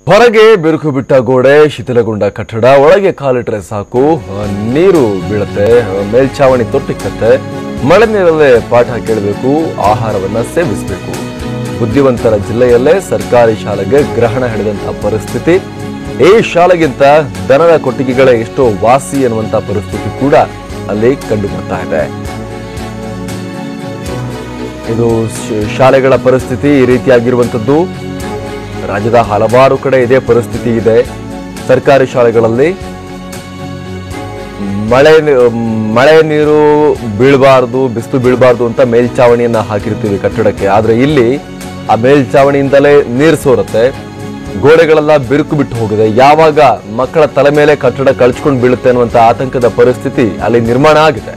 ಹೊರಗೆ ಬಿರುಕು ಬಿಟ್ಟ ಗೋಡೆ, ಶಿಥಿಲಗೊಂಡ ಕಟ್ಟಡ, ಒಳಗೆ ಕಾಲಿಟ್ಟರೆ ಸಾಕು ನೀರು ಬೀಳುತ್ತೆ, ಮೇಲ್ಛಾವಣಿ ತೊಟ್ಟಿಕ್ಕತ್ತೆ. ಮಳೆ ನೀರಲ್ಲೇ ಪಾಠ ಕೇಳಬೇಕು, ಆಹಾರವನ್ನ ಸೇವಿಸಬೇಕು. ಬುದ್ಧಿವಂತರ ಜಿಲ್ಲೆಯಲ್ಲೇ ಸರ್ಕಾರಿ ಶಾಲೆಗೆ ಗ್ರಹಣ ಹಿಡಿದಂತಹ ಪರಿಸ್ಥಿತಿ. ಈ ಶಾಲೆಗಿಂತ ದನದ ಕೊಟ್ಟಿಗೆಗಳೇ ಎಷ್ಟೋ ವಾಸಿ ಎನ್ನುವಂತಹ ಪರಿಸ್ಥಿತಿ ಕೂಡ ಅಲ್ಲಿ ಕಂಡು ಬರ್ತಾ ಇದೆ. ಇದು ಶಾಲೆಗಳ ಪರಿಸ್ಥಿತಿ ಈ ರೀತಿಯಾಗಿರುವಂತದ್ದು. ರಾಜ್ಯದ ಹಲವಾರು ಕಡೆ ಇದೇ ಪರಿಸ್ಥಿತಿ ಇದೆ. ಸರ್ಕಾರಿ ಶಾಲೆಗಳಲ್ಲಿ ಮಳೆ ನೀರು ಬೀಳಬಾರದು, ಬಿಸಿಲು ಬೀಳಬಾರದು ಅಂತ ಮೇಲ್ಛಾವಣಿಯನ್ನ ಹಾಕಿರ್ತೀವಿ ಕಟ್ಟಡಕ್ಕೆ. ಆದ್ರೆ ಇಲ್ಲಿ ಆ ಮೇಲ್ಛಾವಣಿಯಿಂದಲೇ ನೀರು ಸೋರುತ್ತೆ, ಗೋಡೆಗಳೆಲ್ಲ ಬಿರುಕು ಬಿಟ್ಟು ಹೋಗಿದೆ. ಯಾವಾಗ ಮಕ್ಕಳ ತಲೆ ಮೇಲೆ ಕಟ್ಟಡ ಕಳ್ಚ್ಕೊಂಡು ಬೀಳುತ್ತೆ ಅನ್ನುವಂತ ಆತಂಕದ ಪರಿಸ್ಥಿತಿ ಅಲ್ಲಿ ನಿರ್ಮಾಣ ಆಗಿದೆ.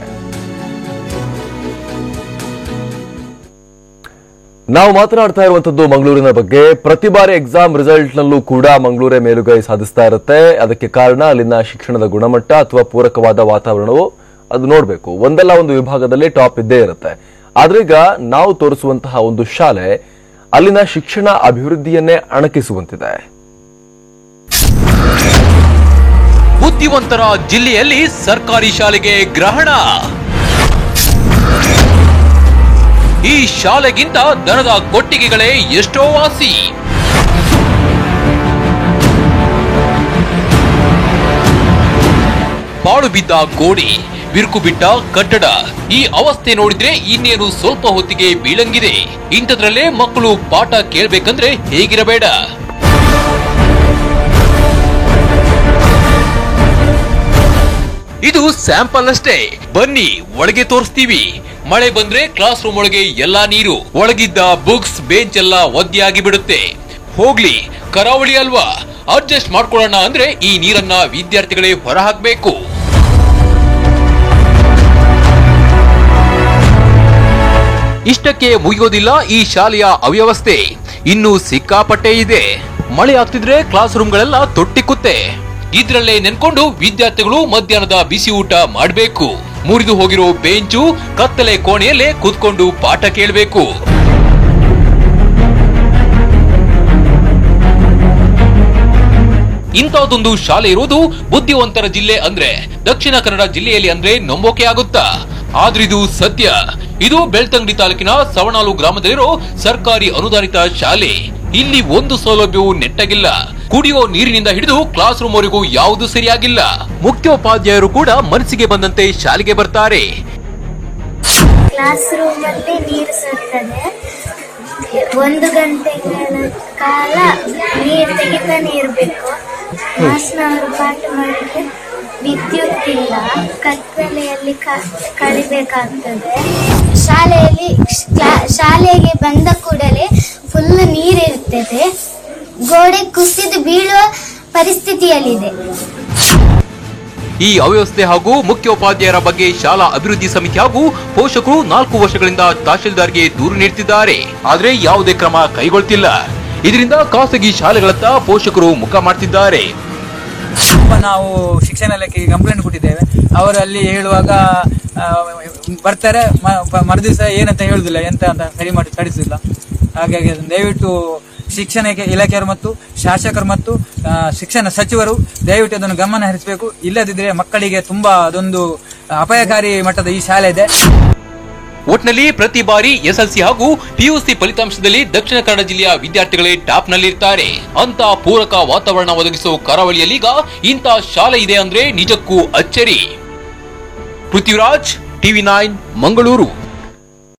ನಾವು ಮಾತನಾಡ್ತಾ ಇರುವಂತದ್ದು ಮಂಗಳೂರಿನ ಬಗ್ಗೆ. ಪ್ರತಿ ಬಾರಿ ಎಕ್ಸಾಮ್ ರಿಸಲ್ಟ್ ನಲ್ಲೂ ಕೂಡ ಮಂಗಳೂರೇ ಮೇಲುಗೈ ಸಾಧಿಸ್ತಾ ಇರುತ್ತೆ. ಅದಕ್ಕೆ ಕಾರಣ ಅಲ್ಲಿನ ಶಿಕ್ಷಣದ ಗುಣಮಟ್ಟ ಅಥವಾ ಪೂರಕವಾದ ವಾತಾವರಣವು ಅದು ನೋಡಬೇಕು. ಒಂದಲ್ಲ ಒಂದು ವಿಭಾಗದಲ್ಲಿ ಟಾಪ್ ಇದ್ದೇ ಇರುತ್ತೆ. ಆದ್ರೀಗ ನಾವು ತೋರಿಸುವಂತಹ ಒಂದು ಶಾಲೆ ಅಲ್ಲಿನ ಶಿಕ್ಷಣ ಅಭಿವೃದ್ಧಿಯನ್ನೇ ಅಣಕಿಸುವಂತಿದೆ. ಬುದ್ಧಿವಂತರ ಜಿಲ್ಲೆಯಲ್ಲಿ ಸರ್ಕಾರಿ ಶಾಲೆಗೆ ಗ್ರಹಣ. ಈ ಶಾಲೆಗಿಂತ ದನದ ಕೊಟ್ಟಿಗೆಗಳೇ ಎಷ್ಟೋ ವಾಸಿ. ಪಾಳು ಬಿದ್ದ ಗೋಡೆ, ಬಿರುಕು ಬಿಟ್ಟ ಕಟ್ಟಡ, ಈ ಅವಸ್ಥೆ ನೋಡಿದ್ರೆ ಇನ್ನೇನು ಸ್ವಲ್ಪ ಹೊತ್ತಿಗೆ ಬೀಳಂಗಿದೆ. ಇಂಥದ್ರಲ್ಲೇ ಮಕ್ಕಳು ಪಾಠ ಕೇಳ್ಬೇಕಂದ್ರೆ ಹೇಗಿರಬೇಡ. ಇದು ಸ್ಯಾಂಪಲ್ ಅಷ್ಟೇ, ಬನ್ನಿ ಒಳಗೆ ತೋರಿಸ್ತೀವಿ. ಮಳೆ ಬಂದ್ರೆ ಕ್ಲಾಸ್ ರೂಮ್ ಒಳಗೆ ಎಲ್ಲಾ ನೀರು, ಒಳಗಿದ್ದ ಬುಕ್ಸ್ ಬೆಂಚ್ ಎಲ್ಲ ಒದ್ದೆಯಾಗಿ ಬಿಡುತ್ತೆ. ಹೋಗ್ಲಿ, ಕರಾವಳಿ ಅಲ್ವಾ, ಅಡ್ಜಸ್ಟ್ ಮಾಡ್ಕೊಳ್ಳೋಣ ಅಂದ್ರೆ ಈ ನೀರನ್ನ ವಿದ್ಯಾರ್ಥಿಗಳೇ ಹೊರ ಹಾಕ್ಬೇಕು. ಇಷ್ಟಕ್ಕೆ ಮುಗಿಯೋದಿಲ್ಲ ಈ ಶಾಲೆಯ ಅವ್ಯವಸ್ಥೆ, ಇನ್ನು ಸಿಕ್ಕಾಪಟ್ಟೆ ಇದೆ. ಮಳೆ ಆಗ್ತಿದ್ರೆ ಕ್ಲಾಸ್ ರೂಮ್ಗಳೆಲ್ಲ ತೊಟ್ಟಿಕ್ಕುತ್ತೆ. ಇದ್ರಲ್ಲೇ ನೆನ್ಕೊಂಡು ವಿದ್ಯಾರ್ಥಿಗಳು ಮಧ್ಯಾಹ್ನದ ಬಿಸಿ ಊಟ ಮಾಡಬೇಕು. ಮುರಿದು ಹೋಗಿರೋ ಬೆಂಚು, ಕತ್ತಲೆ ಕೋಣೆಯಲ್ಲೇ ಕೂತ್ಕೊಂಡು ಪಾಠ ಕೇಳಬೇಕು. ಇಂಥದ್ದೊಂದು ಶಾಲೆ ಇರೋದು ಬುದ್ಧಿವಂತರ ಜಿಲ್ಲೆ ಅಂದ್ರೆ ದಕ್ಷಿಣ ಕನ್ನಡ ಜಿಲ್ಲೆಯಲ್ಲಿ ಅಂದ್ರೆ ನಂಬೋಕೆ ಆಗುತ್ತಾ? ಆದ್ರಿದು ಸತ್ಯ. ಇದು ಬೆಳ್ತಂಗಡಿ ತಾಲೂಕಿನ ಸವಣಾಲು ಗ್ರಾಮದಲ್ಲಿರೋ ಸರ್ಕಾರಿ ಅನುದಾನಿತ ಶಾಲೆ. ಇಲ್ಲಿ ಒಂದು ಸೌಲಭ್ಯವೂ ನೆಟ್ಟಗಿಲ್ಲ. ಕುಡಿಯೋ ನೀರಿನಿಂದ ಹಿಡಿದು ಕ್ಲಾಸ್ ರೂಮ್ ವರೆಗೂ ಯಾವುದು ಸರಿಯಾಗಿಲ್ಲ. ಮುಖ್ಯೋಪಾಧ್ಯಾಯರು ಕೂಡ ಮನಸ್ಸಿಗೆ ಬಂದಂತೆ ಶಾಲೆಗೆ ಬರ್ತಾರೆ. ಕ್ಲಾಸ್ ರೂಮ್ ಅಲ್ಲಿ ನೀರು ಸುತ್ತದೆ. 1 ಗಂಟೆಗಳ ಕಾಲ ನೀರು ತೆಗಿತಾನೆ ಇರಬೇಕು. ಮಾಸ್ನವರು ಪಾಠ ಮಾಡಿದ್ರೆ ವಿದ್ಯುತ್ ಇಲ್ಲ, ಕತ್ತಲೆಯಲ್ಲಿ ಕಳಿಬೇಕಾಗ್ತದೆ. ಶಾಲೆಗೆ ಬಂದ ಕೂಡಲೇ ಫುಲ್ ನೀರಿರ್ತದೆ. ಗೋಡೆ ಕುಸಿದು ಬೀಳುವ ಪರಿಸ್ಥಿತಿಯಲ್ಲಿದೆ. ಈ ಅವ್ಯವಸ್ಥೆ ಹಾಗೂ ಮುಖ್ಯೋಪಾಧ್ಯಾಯರ ಬಗ್ಗೆ ಶಾಲಾ ಅಭಿವೃದ್ಧಿ ಸಮಿತಿ ಹಾಗೂ ಪೋಷಕರು 4 ವರ್ಷಗಳಿಂದ ತಹಶೀಲ್ದಾರ್ಗೆ ದೂರು ನೀಡುತ್ತಿದ್ದಾರೆ. ಆದ್ರೆ ಯಾವುದೇ ಕ್ರಮ ಕೈಗೊಳ್ತಿಲ್ಲ. ಇದರಿಂದ ಖಾಸಗಿ ಶಾಲೆಗಳತ್ತ ಪೋಷಕರು ಮುಖ ಮಾಡ್ತಿದ್ದಾರೆ. ನಾವು ಶಿಕ್ಷಣ ಇಲಾಖೆಗೆ ಕಂಪ್ಲೇಂಟ್ ಕೊಟ್ಟಿದ್ದೇವೆ. ಅವರು ಅಲ್ಲಿ ಹೇಳುವಾಗ ಬರ್ತಾರೆ, ಮರುದಿವಸ ಏನಂತ ಹೇಳುದಿಲ್ಲ, ಎಂತ ಅಂತ ಸರಿ ಮಾಡಿ ತಡಿಸಿಲ್ಲ. ಹಾಗಾಗಿ ದಯವಿಟ್ಟು ಶಿಕ್ಷಣ ಇಲಾಖೆಯವರು ಮತ್ತು ಶಾಸಕರು ಮತ್ತು ಶಿಕ್ಷಣ ಸಚಿವರು ದಯವಿಟ್ಟು ಅದನ್ನು ಗಮನ ಹರಿಸಬೇಕು. ಇಲ್ಲದಿದ್ದರೆ ಮಕ್ಕಳಿಗೆ ತುಂಬಾ ಅದೊಂದು ಅಪಾಯಕಾರಿ ಮಟ್ಟದ ಈ ಶಾಲೆ ಇದೆ. ಒಟ್ನಲ್ಲಿ ಪ್ರತಿ ಬಾರಿ ಎಸ್ಎಲ್ಸಿ ಹಾಗೂ ಪಿಯುಸಿ ಫಲಿತಾಂಶದಲ್ಲಿ ದಕ್ಷಿಣ ಕನ್ನಡ ಜಿಲ್ಲೆಯ ವಿದ್ಯಾರ್ಥಿಗಳೇ ಟಾಪ್ ನಲ್ಲಿರ್ತಾರೆ. ಅಂತ ಪೂರಕ ವಾತಾವರಣ ಒದಗಿಸೋ ಕರಾವಳಿಯಲ್ಲೀಗ ಇಂಥ ಶಾಲೆ ಇದೆ ಅಂದ್ರೆ ನಿಜಕ್ಕೂ ಅಚ್ಚರಿ. ಪೃಥ್ವಿರಾಜ್, ಟಿವಿ9 ಮಂಗಳೂರು.